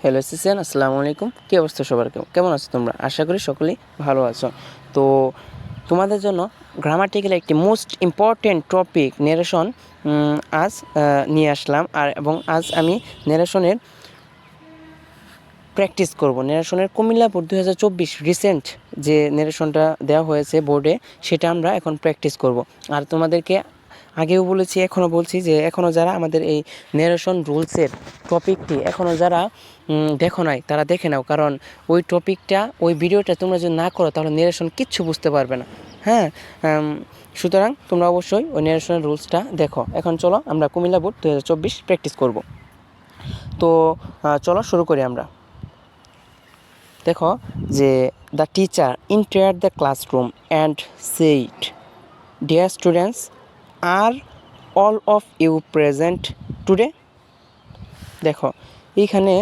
Hello সিসেন, আসসালামু আলাইকুম। কী অবস্থা সবার? কেমন আছো তোমরা? আশা করি সকলেই ভালো আছো। তো তোমাদের জন্য গ্রামাটিক্যাল একটি মোস্ট ইম্পর্টেন্ট টপিক নেরেশন আজ নিয়ে আসলাম। এবং আজ আমি নেরেশনের প্র্যাকটিস করব। নেরেশনের কুমিল্লা বোর্ড 2024 রিসেন্ট যে নেরেশনটা দেওয়া হয়েছে বোর্ডে, সেটা আমরা এখন প্র্যাকটিস করব। আর তোমাদেরকে আগেও বলেছি, এখনও বলছি যে এখনও যারা আমাদের এই নেরেশন রুলসের টপিকটি এখনও যারা দেখো নাই তারা দেখে নাও, কারণ ওই টপিকটা ওই ভিডিওটা তোমরা যদি না করো তাহলে নেরেশন কিচ্ছু বুঝতে পারবে না। হ্যাঁ, সুতরাং তোমরা অবশ্যই ওই নেরেশনের রুলসটা দেখো। এখন চলো আমরা কুমিল্লা বোর্ড 2024 প্র্যাকটিস করব। তো চলো শুরু করি আমরা। দেখো যে the teacher entered the classroom and said, dear students, are all of you present today. দেখো এইখানে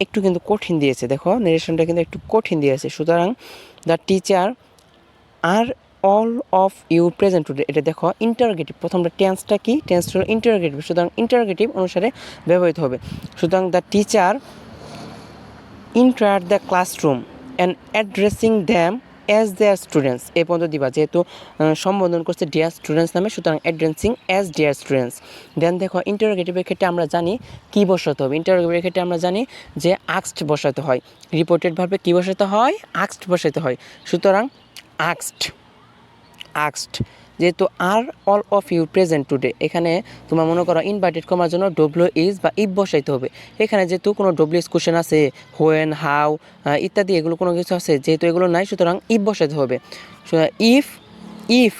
একটু কিন্তু কঠিন দিয়েছে, দেখো নেরেশনটা কিন্তু একটু কঠিন দিয়েছে। সুতরাং the teacher are all of you present today, এটা দেখো ইন্টারোগেটিভ। প্রথমটা টেন্সটা কি? টেন্সটা হলো ইন্টারোগেটিভ, সুতরাং ইন্টারোগেটিভ অনুসারে ব্যবহৃত হবে। সুতরাং the teacher entered the classroom and addressing them as their students, এই পর্যন্ত দিবা, যেহেতু সম্বোধন করছে ডিয়ার স্টুডেন্টস নামে, সুতরাং অ্যাড্রেসিং অ্যাজ ডিয়ার স্টুডেন্টস। দেন দেখো ইন্টারোগেটিভের ক্ষেত্রে আমরা জানি কি বসাতে হবে। ইন্টারোগেটিভের ক্ষেত্রে আমরা জানি যে আক্সড বসাতে হয়। রিপোর্টেড ভার্বে কি বসাতে হয়? আক্সড বসাতে হয়। সুতরাং আক্সড যেহেতু are all of you present today, এখানে তোমার মনে করো ইনভার্টেড কমার জন্য ডব্লিউ ইজ বা ইফ বসাইতে হবে। এখানে যেহেতু কোনো ডব্লিউ ইজ কোশ্চেন আছে, হোয়েন, হাউ ইত্যাদি এগুলো কোনো কিছু আছে, যেহেতু এগুলো নাই, সুতরাং ইফ বসাইতে হবে। If if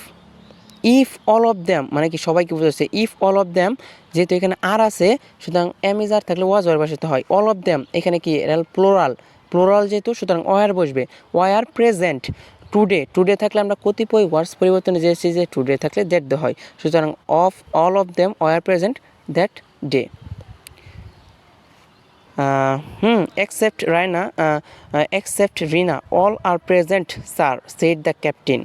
if all of them মানে কি সবাইকে বোঝাচ্ছে। ইফ অল অফ দ্যাম, যেহেতু এখানে আর আছে, সুতরাং এম ইজ আর থাকলে ওয়াজ ওয়ার বসাতে হয়। অল অফ দ্যাম এখানে কি প্লোরাল যেহেতু, সুতরাং ওয়ার বসবে। ওয়ার প্রেজেন্ট টুডে থাকলে আমরা কতিপয় ওয়ার্ডস পরিবর্তনে যেয়েছি যে টুডে থাকলে দ্যাট দে হয়। সুতরাং of all of them were present that day. except Rina, all are present sir, said the captain.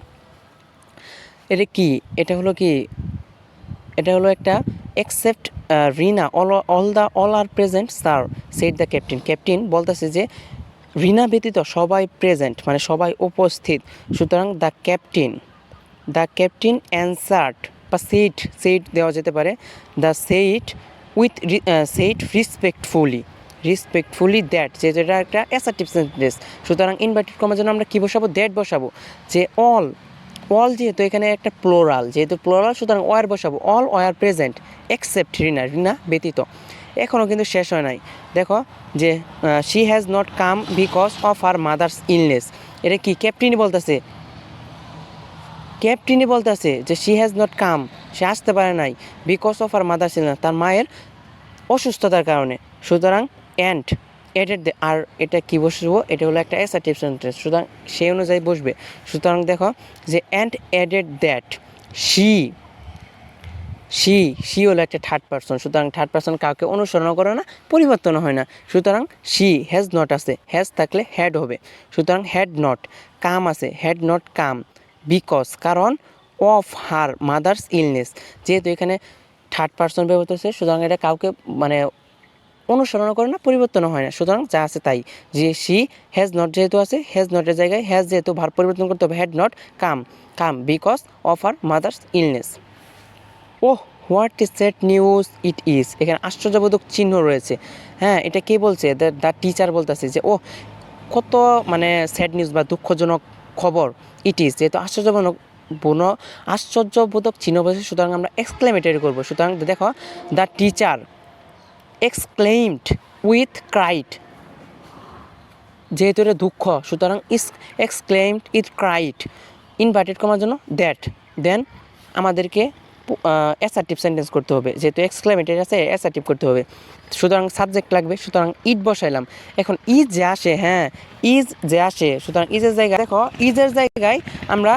এটা কি? এটা হলো একটা except Rina, all are present sir, said the captain. Captain বলতেছে যে রিনা ব্যতীত সবাই প্রেজেন্ট মানে সবাই উপস্থিত। সুতরাং দ্য ক্যাপ্টেন অ্যান্সার্ড বা সেইড দেওয়া যেতে পারে। দ্য সেইড রিসপেক্টফুলি দ্যাট, যেটা একটা অ্যাসার্টিভ সেন্টেন্স। সুতরাং ইনভার্টেড কমার জন্য আমরা কী বসাবো? দ্যাট বসাবো। যে অল যেহেতু এখানে একটা প্লোরাল, সুতরাং ওয়ার বসাবো। All were present except Rina ব্যতীত। এখনও কিন্তু শেষ হয় নাই। দেখো যে she has not come because of her mother's illness. এটা কি? ক্যাপ্টেনই বলতেছে যে শি হ্যাজ নট কাম, সে আসতে পারে নাই, because of her mother's illness, তার মায়ের অসুস্থতার কারণে। সুতরাং এডেড আর এটা কি বসবো? এটা হলো একটা অ্যাসার্টিভ সেন্টেন্স, সুতরাং সেই অনুযায়ী বসবে। সুতরাং দেখো যে অ্যান্ড এডেড দ্যাট শি হলো একটা থার্ড পারসন, সুতরাং থার্ড পারসন কাউকে অনুসরণ করে না, পরিবর্তন হয় না। সুতরাং শি হ্যাজ নট আছে, হ্যাজ থাকলে হ্যাড হবে। সুতরাং হ্যাড নট কাম আছে, হ্যাড নট কাম বিকজ কারণ অফ হার মাদার্স ইলনেস, যেহেতু এখানে থার্ড পারসন ব্যবহৃত হচ্ছে, সুতরাং এটা কাউকে মানে অনুসরণ করে না, পরিবর্তন হয় না। সুতরাং যা আছে তাই। যে শি হ্যাজ নট যেহেতু আছে, হ্যাজ নটের জায়গায় হ্যাজ যেহেতু ভার পরিবর্তন করতে হবে, had not come because of her mother's illness. Oh what is sad news it is, এখানে আশ্চর্যবোধক চিহ্ন রয়েছে। হ্যাঁ, এটা কে বলছে? দ্য টিচার বলতেছে যে ও কত মানে স্যাড নিউজ বা দুঃখজনক খবর। ইট ইজ যেহেতু আশ্চর্যবোধক চিহ্ন বলছে, সুতরাং আমরা এক্সক্লেমেটরি করবো। সুতরাং দেখো the teacher exclaimed with cried, যেহেতু এটা দুঃখ, সুতরাং এক্সক্লেইমড উইথ ক্রাইড ইনভার্টেড কমার জন্য দ্যাট। দেন আমাদেরকে অ্যাসার্টিভ সেন্টেন্স করতে হবে, যেহেতু এক্সক্লেমেটরি আছে অ্যাসার্টিভ করতে হবে। সুতরাং সাবজেক্ট লাগবে, সুতরাং ইট বসাইলাম। এখন ইজ যে আসে, সুতরাং ইজের জায়গায় দেখো ইজের জায়গায় আমরা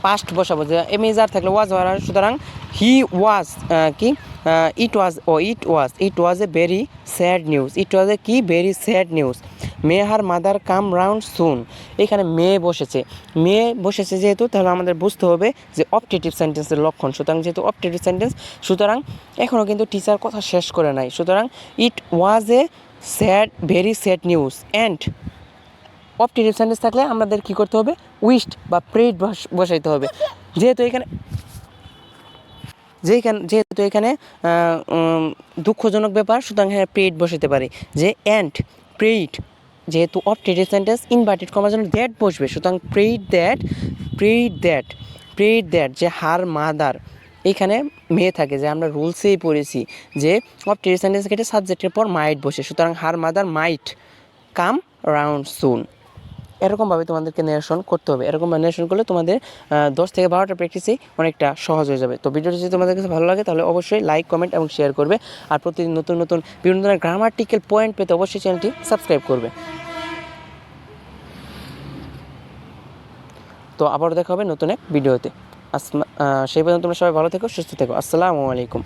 পাস্ট বসাবো, যে এমিজার থাকলে ওয়াজ হওয়ার। সুতরাং he was it was a very sad news. It was a কি? Very sad news. May her mother come round soon, এখানে মে বসেছে যেহেতু, তাহলে আমাদের বুঝতে হবে যে অপটেটিভ সেন্টেন্সের লক্ষণ। সুতরাং যেহেতু অপটেটিভ সেন্টেন্স, সুতরাং এখনও কিন্তু টিচার কথা শেষ করে নাই। সুতরাং it was a sad, very sad news and optative sentence থাকলে আমাদের কী করতে হবে, উইশড বা প্রেড বসাইতে হবে। যেহেতু এখানে দুঃখজনক ব্যাপার, সুতরাং হ্যাঁ প্রেড বসাতে পারি। যে অ্যান্ড প্রেড, যেহেতু অপটেটিভ সেন্টেন্স ইনভার্টেড কমার জন্য দ্যাট বসবে, সুতরাং প্রেড দ্যাট যে হার মাদার, এইখানে মেয়ে থাকে, যে আমরা রুলসেই পড়েছি যে অপটেটিভ সেন্টেন্স কেটে সাবজেক্টের পর মাইট বসে, সুতরাং হার মাদার মাইট কাম রাউন্ড সুন। এরকমভাবে তোমাদেরকে ন্যারেশন করতে হবে। এরকমভাবে ন্যারেশন করলে তোমাদের 10 থেকে 12টা প্র্যাকটিসেই অনেকটা সহজ হয়ে যাবে। তো ভিডিওটি যদি তোমাদের কাছে ভালো লাগে তাহলে অবশ্যই লাইক, কমেন্ট এবং শেয়ার করবে। আর প্রতিদিন নতুন নতুন বিভিন্ন ধরনের গ্রামাটিক্যাল পয়েন্ট পেতে অবশ্যই চ্যানেলটি সাবস্ক্রাইব করবে। তো আবারও দেখা হবে নতুন এক ভিডিওতে। সেই পর্যন্ত তোমরা সবাই ভালো থেকো, সুস্থ থেকো। আসসালামু আলাইকুম।